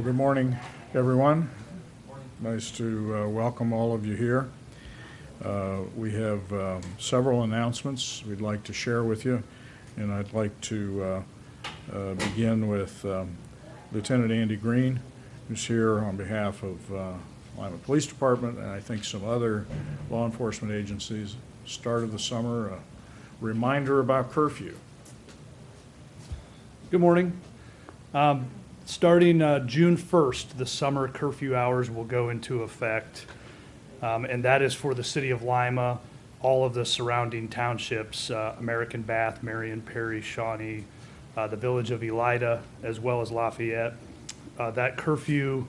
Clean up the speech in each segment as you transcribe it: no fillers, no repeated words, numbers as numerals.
Well, good morning, everyone. Nice to welcome all of you here. We have several announcements we'd like to share with you, and I'd like to begin with Lieutenant Andy Green, who's here on behalf of Lima Police Department and I think some other law enforcement agencies. Start of the summer, a reminder about curfew. Good morning. Starting June 1st, the summer curfew hours will go into effect, and that is for the city of Lima, all of the surrounding townships, American Bath, Marion, Perry, Shawnee, the village of Elida, as well as Lafayette. That curfew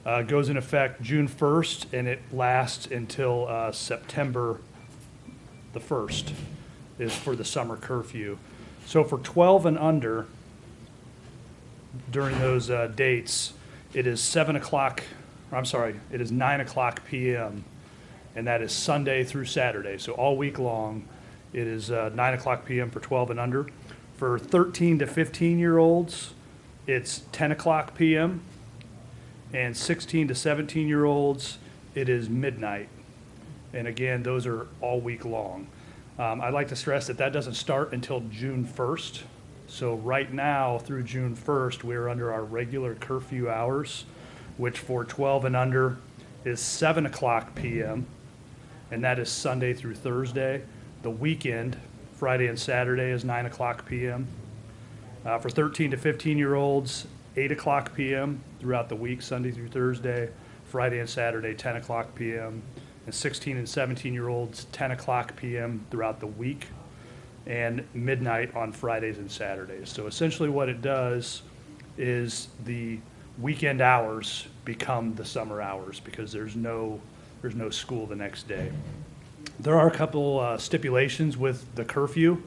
goes in effect June 1st, and it lasts until September the 1st is for the summer curfew. So for 12 and under, during those dates, it is 9 o'clock p.m., and that is Sunday through Saturday. So all week long, it is 9 o'clock p.m. for 12 and under. For 13 to 15-year-olds, it's 10 o'clock p.m., and 16 to 17-year-olds, it is midnight. And again, those are all week long. I'd like to stress that doesn't start until June 1st. So right now, through June 1st, we're under our regular curfew hours, which for 12 and under is 7 o'clock p.m., and that is Sunday through Thursday. The weekend, Friday and Saturday, is 9 o'clock p.m. For 13 to 15-year-olds, 8 o'clock p.m. throughout the week, Sunday through Thursday. Friday and Saturday, 10 o'clock p.m. And 16 and 17-year-olds, 10 o'clock p.m. throughout the week, and midnight on Fridays and Saturdays. So essentially what it does is the weekend hours become the summer hours because there's no school the next day. There are a couple stipulations with the curfew.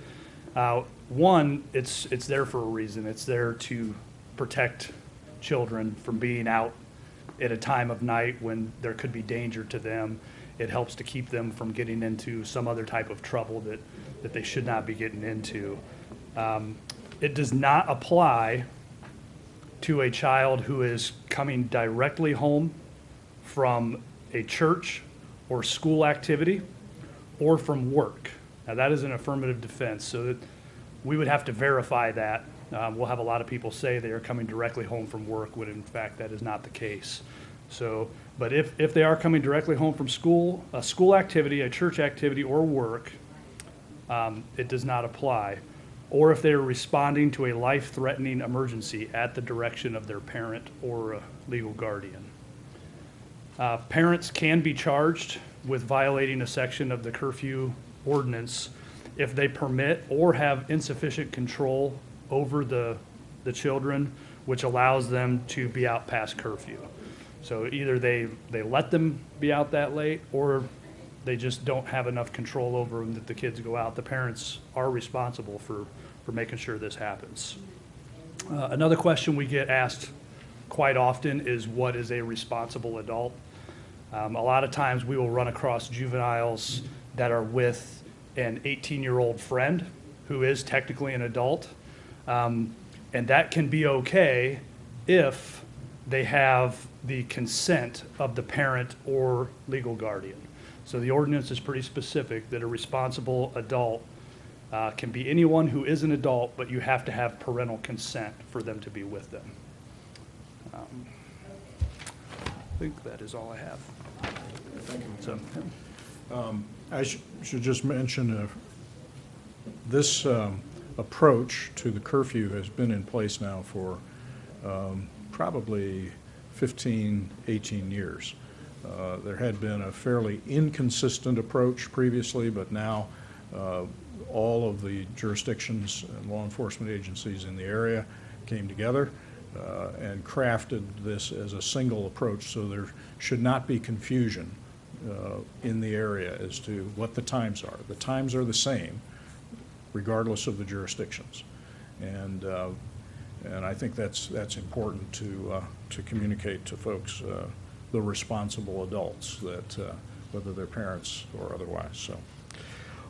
One, it's there for a reason. It's there to protect children from being out at a time of night when there could be danger to them. It helps to keep them from getting into some other type of trouble that they should not be getting into. It does not apply to a child who is coming directly home from a church or school activity or from work. Now that is an affirmative defense, so that we would have to verify that. We'll have a lot of people say they are coming directly home from work when in fact that is not the case. So, but if they are coming directly home from school, a school activity, a church activity, or work, it does not apply. Or if they are responding to a life-threatening emergency at the direction of their parent or a legal guardian. Parents can be charged with violating a section of the curfew ordinance if they permit or have insufficient control over the children, which allows them to be out past curfew. So either they let them be out that late, or they just don't have enough control over them that the kids go out. The parents are responsible for making sure this happens. Another question we get asked quite often is, what is a responsible adult? A lot of times we will run across juveniles that are with an 18-year-old friend who is technically an adult, and that can be okay if they have the consent of the parent or legal guardian. So the ordinance is pretty specific that a responsible adult can be anyone who is an adult, but you have to have parental consent for them to be with them. I think that is all I have. Thank you. So, I should just mention this approach to the curfew has been in place now for probably 15, 18 years. There had been a fairly inconsistent approach previously, but now all of the jurisdictions and law enforcement agencies in the area came together and crafted this as a single approach, so there should not be confusion in the area as to what the times are. The times are the same regardless of the jurisdictions, and I think that's important to communicate to folks, the responsible adults, that whether they're parents or otherwise. So,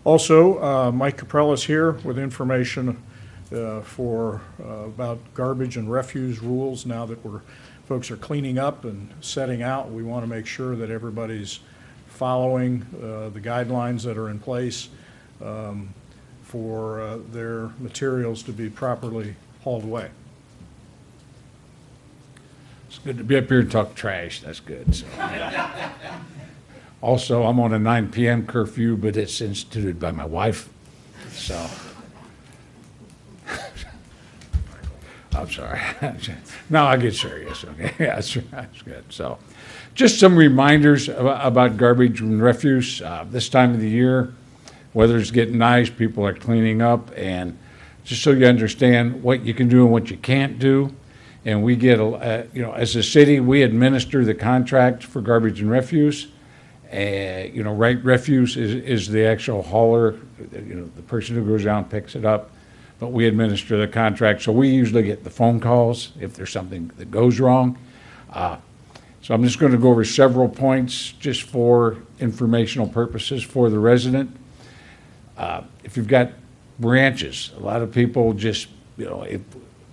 also, Mike Caprella is here with information about garbage and refuse rules now that we're folks are cleaning up and setting out, we want to make sure that everybody's following the guidelines that are in place for their materials to be properly hauled away. It's good to be up here and talk trash. That's good. So. Also, I'm on a 9 p.m. curfew, but it's instituted by my wife. So, I'm sorry. Now I get serious. Okay, that's good. So, just some reminders about garbage and refuse. This time of the year, weather's getting nice. People are cleaning up, and just so you understand what you can do and what you can't do. And we get, as a city, we administer the contract for garbage and refuse. Right refuse is the actual hauler, the person who goes out and picks it up. But we administer the contract, so we usually get the phone calls if there's something that goes wrong. So I'm just going to go over several points just for informational purposes for the resident. If you've got branches, a lot of people just, if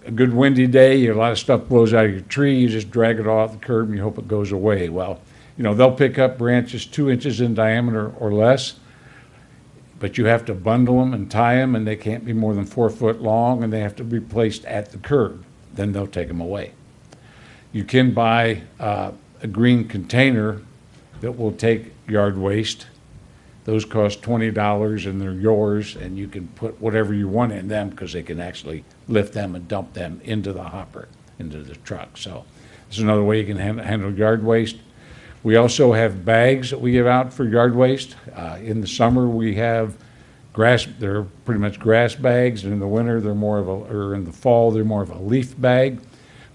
a good windy day, a lot of stuff blows out of your tree, you just drag it off the curb and you hope it goes away. Well, they'll pick up branches 2 inches in diameter or less, but you have to bundle them and tie them, and they can't be more than 4 foot long, and they have to be placed at the curb. Then they'll take them away. You can buy a green container that will take yard waste. Those cost $20, and they're yours, and you can put whatever you want in them because they can actually lift them and dump them into the hopper, into the truck. So this is another way you can handle yard waste. We also have bags that we give out for yard waste. In the summer, we have they're pretty much grass bags, and in the winter, or in the fall, they're more of a leaf bag.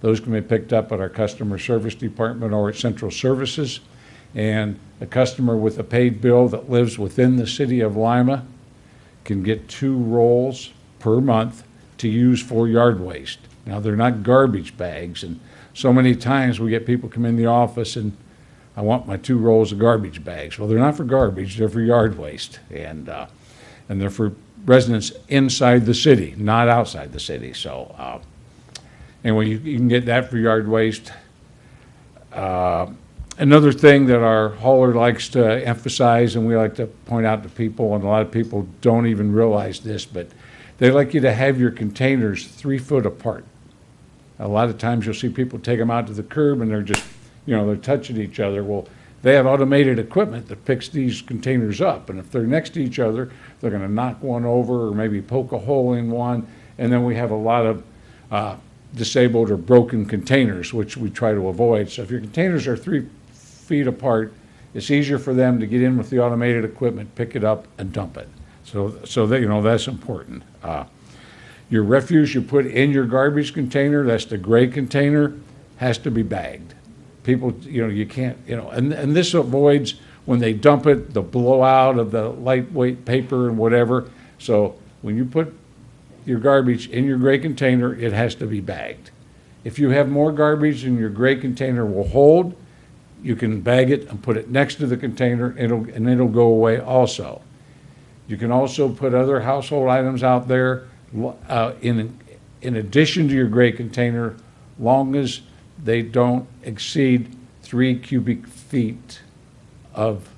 Those can be picked up at our customer service department or at central services. And a customer with a paid bill that lives within the city of Lima can get 2 rolls per month to use for yard waste. Now, they're not garbage bags, and so many times we get people come in the office and I want my 2 rolls of garbage bags. Well, they're not for garbage, they're for yard waste. And they're for residents inside the city, not outside the city. So anyway, you can get that for yard waste. Another thing that our hauler likes to emphasize, and we like to point out to people, and a lot of people don't even realize this, but they like you to have your containers 3 foot apart. A lot of times you'll see people take them out to the curb and they're just, they're touching each other. Well, they have automated equipment that picks these containers up, and if they're next to each other, they're going to knock one over or maybe poke a hole in one, and then we have a lot of disabled or broken containers, which we try to avoid. So if your containers are 3 feet apart, it's easier for them to get in with the automated equipment, pick it up, and dump it. So that, that's important. Your refuse you put in your garbage container, that's the gray container, has to be bagged. People, you can't, and this avoids when they dump it, the blowout of the lightweight paper and whatever. So when you put your garbage in your gray container, it has to be bagged. If you have more garbage than your gray container will hold, you can bag it and put it next to the container, and it'll go away also. You can also put other household items out there in addition to your gray container, long as they don't exceed 3 cubic feet of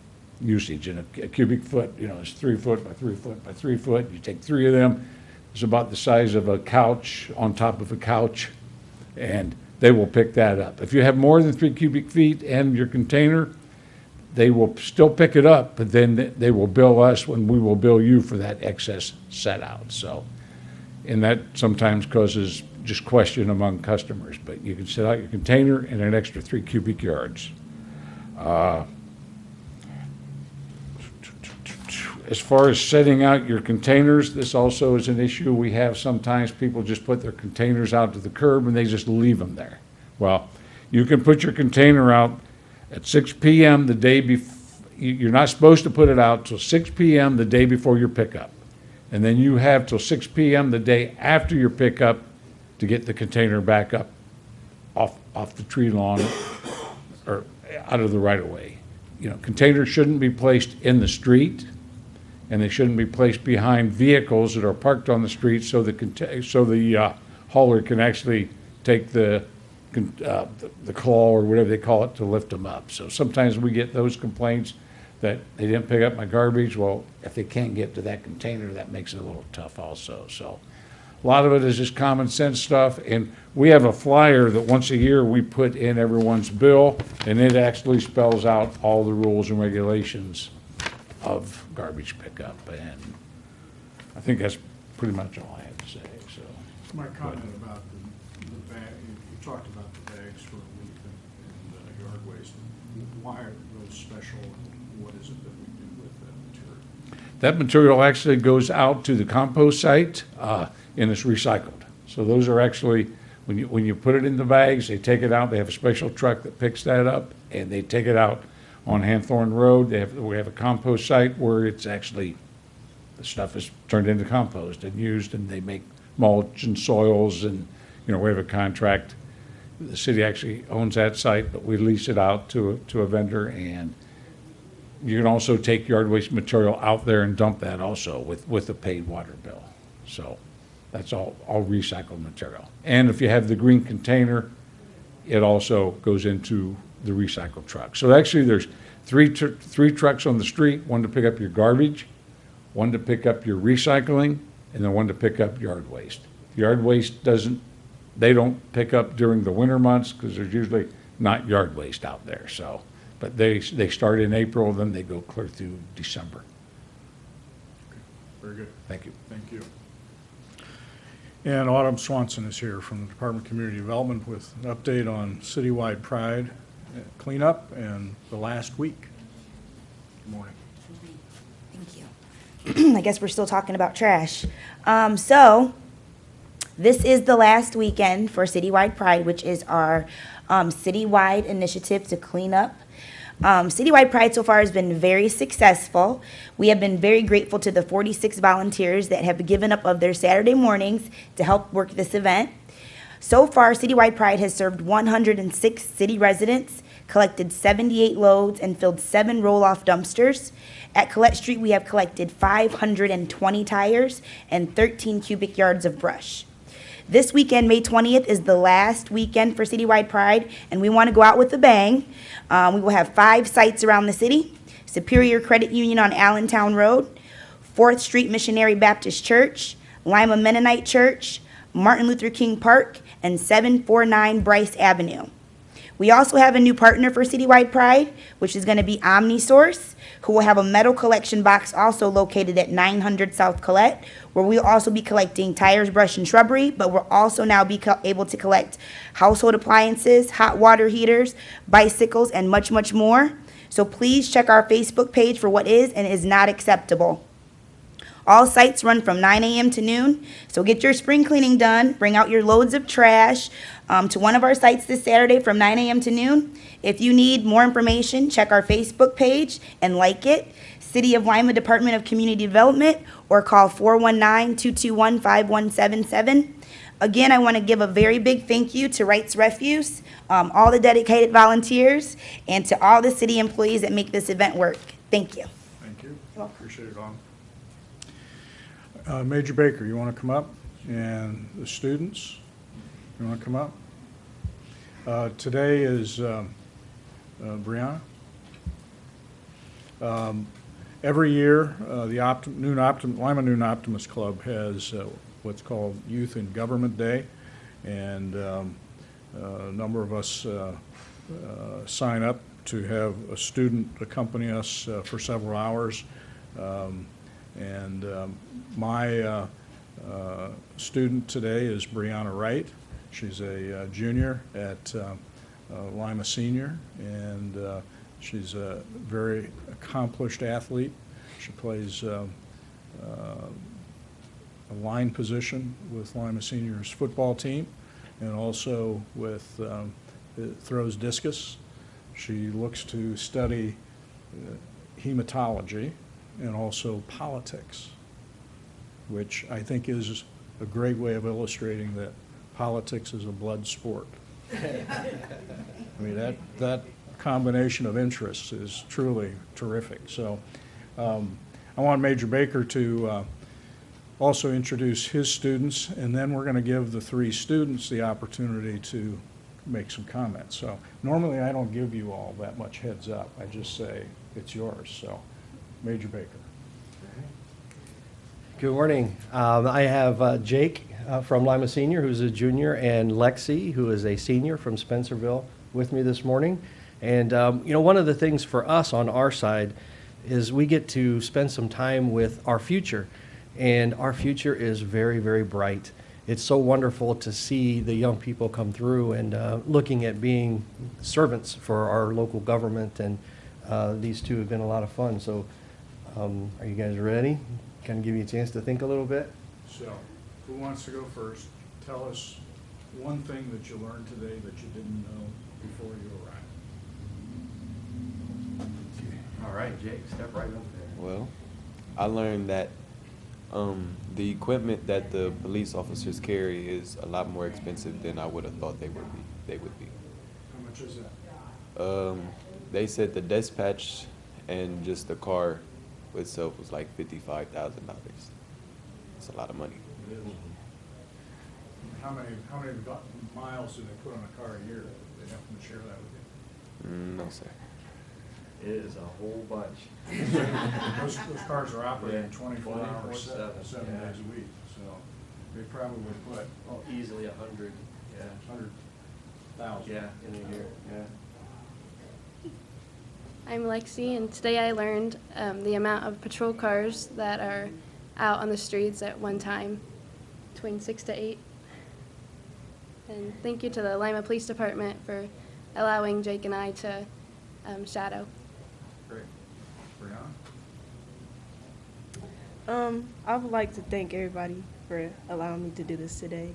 usage. And a cubic foot, is 3 foot by 3 foot by 3 foot. You take 3 of them, it's about the size of a couch on top of a couch, and they will pick that up. If you have more than 3 cubic feet in your container, they will still pick it up, but then they will bill us when we will bill you for that excess set out. So, and that sometimes causes just question among customers, but you can set out your container and an extra 3 cubic yards. As far as setting out your containers, this also is an issue we have. Sometimes people just put their containers out to the curb and they just leave them there. Well, you can put your container out at 6 p.m. the day before. You're not supposed to put it out till 6 p.m. the day before your pickup. And then you have till 6 p.m. the day after your pickup to get the container back up off the tree lawn or out of the right of way. Containers shouldn't be placed in the street, and they shouldn't be placed behind vehicles that are parked on the street, so the hauler can actually take the the claw or whatever they call it to lift them up. So sometimes we get those complaints that they didn't pick up my garbage. Well, if they can't get to that container, that makes it a little tough also. So a lot of it is just common sense stuff. And we have a flyer that once a year we put in everyone's bill, and it actually spells out all the rules and regulations of garbage pickup. And I think that's pretty much all I have to say, so. My comment about the bag, you talked about the bags for leaf and yard waste. Why are those special? What is it that we do with that material? That material actually goes out to the compost site, and it's recycled. So those are actually, when you put it in the bags, they take it out, they have a special truck that picks that up, and they take it out on Hanthorn Road. We have a compost site where it's actually, the stuff is turned into compost and used, and they make mulch and soils, and, we have a contract. The city actually owns that site, but we lease it out to a vendor, and you can also take yard waste material out there and dump that also with a paid water bill. So that's all recycled material. And if you have the green container, it also goes into the recycle truck. So actually there's three trucks on the street, one to pick up your garbage, one to pick up your recycling, and then one to pick up yard waste. Yard waste they don't pick up during the winter months because there's usually not yard waste out there. So, but they start in April, then they go clear through December. Very good. Thank you. Thank you. And Autumn Swanson is here from the Department of Community Development with an update on citywide pride cleanup and the last week. Good morning. Thank you. I guess we're still talking about trash. So this is the last weekend for Citywide Pride, which is our citywide initiative to clean up. Citywide Pride so far has been very successful. We have been very grateful to the 46 volunteers that have given up of their Saturday mornings to help work this event. So far, Citywide Pride has served 106 city residents, collected 78 loads, and filled 7 roll-off dumpsters. At Collette Street, we have collected 520 tires and 13 cubic yards of brush. This weekend, May 20th, is the last weekend for Citywide Pride, and we want to go out with a bang. We will have 5 sites around the city: Superior Credit Union on Allentown Road, 4th Street Missionary Baptist Church, Lima Mennonite Church, Martin Luther King Park, and 749 Bryce Avenue. We also have a new partner for Citywide Pride, which is going to be OmniSource, who will have a metal collection box also located at 900 South Collette, where we'll also be collecting tires, brush, and shrubbery, but we'll also now be able to collect household appliances, hot water heaters, bicycles, and much, much more. So please check our Facebook page for what is and is not acceptable. All sites run from 9 a.m. to noon, so get your spring cleaning done. Bring out your loads of trash to one of our sites this Saturday from 9 a.m. to noon. If you need more information, check our Facebook page and like it, City of Lima Department of Community Development, or call 419-221-5177. Again, I want to give a very big thank you to Rights Refuse, all the dedicated volunteers, and to all the city employees that make this event work. Thank you. Thank you. You're welcome. Appreciate it, Autumn. Major Baker, you want to come up? And the students, you want to come up? Today is Brianna. Every year, the Lima Noon Optimist Club has what's called Youth in Government Day, and a number of us sign up to have a student accompany us for several hours. My student today is Brianna Wright. She's a junior at Lima Senior, and she's a very accomplished athlete. She plays a line position with Lima Senior's football team, and also with throws discus. She looks to study hematology and also politics, which I think is a great way of illustrating that politics is a blood sport. I mean, that combination of interests is truly terrific. So I want Major Baker to also introduce his students, and then we're going to give the 3 students the opportunity to make some comments. So normally I don't give you all that much heads up. I just say it's yours. So Major Baker. Good morning. I have Jake from Lima Senior, who's a junior, and Lexi, who is a senior from Spencerville, with me this morning. And, one of the things for us on our side is we get to spend some time with our future. And our future is very, very bright. It's so wonderful to see the young people come through and looking at being servants for our local government. And these two have been a lot of fun. So are you guys ready? Kind of give you a chance to think a little bit. So who wants to go first? Tell us one thing that you learned today that you didn't know before you arrived. All right, Jake, step right over there. Well, I learned that the equipment that the police officers carry is a lot more expensive than I would have thought they would be. How much is that? They said the dispatch and just the car itself was like $55,000. It's a lot of money. It is. How many miles do they put on a car a year? They have to share that with No, sir. It is a whole bunch. you. Those cars are operating Yeah, 24 hours, 24/7, seven yeah. days a week, so they probably put Easily 100, yeah. 100,000. Yeah, in a year, yeah. I'm Lexi, and today I learned the amount of patrol cars that are out on the streets at one time, between 6 to 8. And thank you to the Lima Police Department for allowing Jake and I to shadow. Great. Brianna? I would like to thank everybody for allowing me to do this today.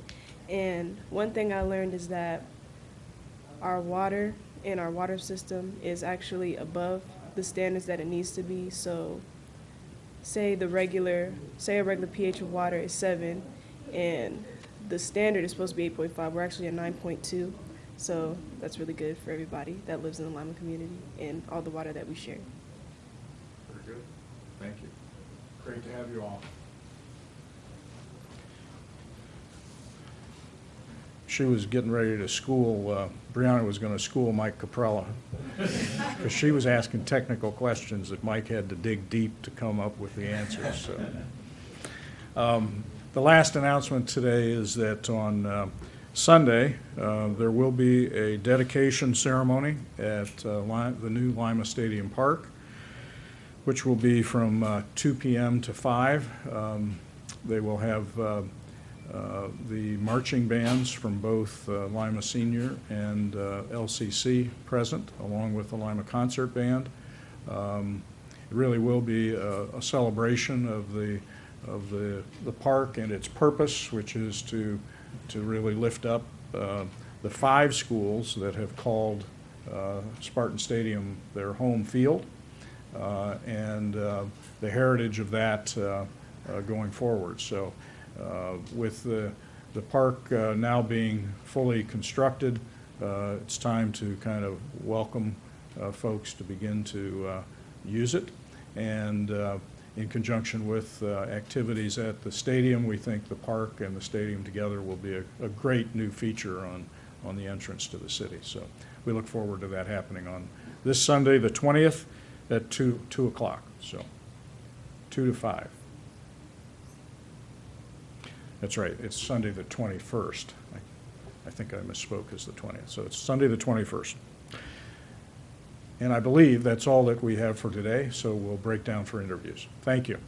And one thing I learned is that our water and our water system is actually above the standards that it needs to be. So say a regular pH of water is 7 and the standard is supposed to be 8.5. We're actually at 9.2. So that's really good for everybody that lives in the Lima community and all the water that we share. Very good. Thank you. Great to have you all. She was getting ready to school, Brianna was going to school Mike Caprella, because she was asking technical questions that Mike had to dig deep to come up with the answers. So. The last announcement today is that on Sunday, there will be a dedication ceremony at the new Lima Stadium Park, which will be from 2 p.m. to 5. They will have the marching bands from both Lima Senior and LCC present, along with the Lima Concert Band. It really will be a celebration of the park and its purpose, which is to really lift up the 5 schools that have called Spartan Stadium their home field, and the heritage of that going forward. So with the park now being fully constructed, it's time to kind of welcome folks to begin to use it. And in conjunction with activities at the stadium, we think the park and the stadium together will be a great new feature on the entrance to the city. So we look forward to that happening on this Sunday, the 20th, at 2 o'clock. So 2 to 5. That's right. It's Sunday the 21st. I think I misspoke as the 20th. So it's Sunday the 21st. And I believe that's all that we have for today, so we'll break down for interviews. Thank you.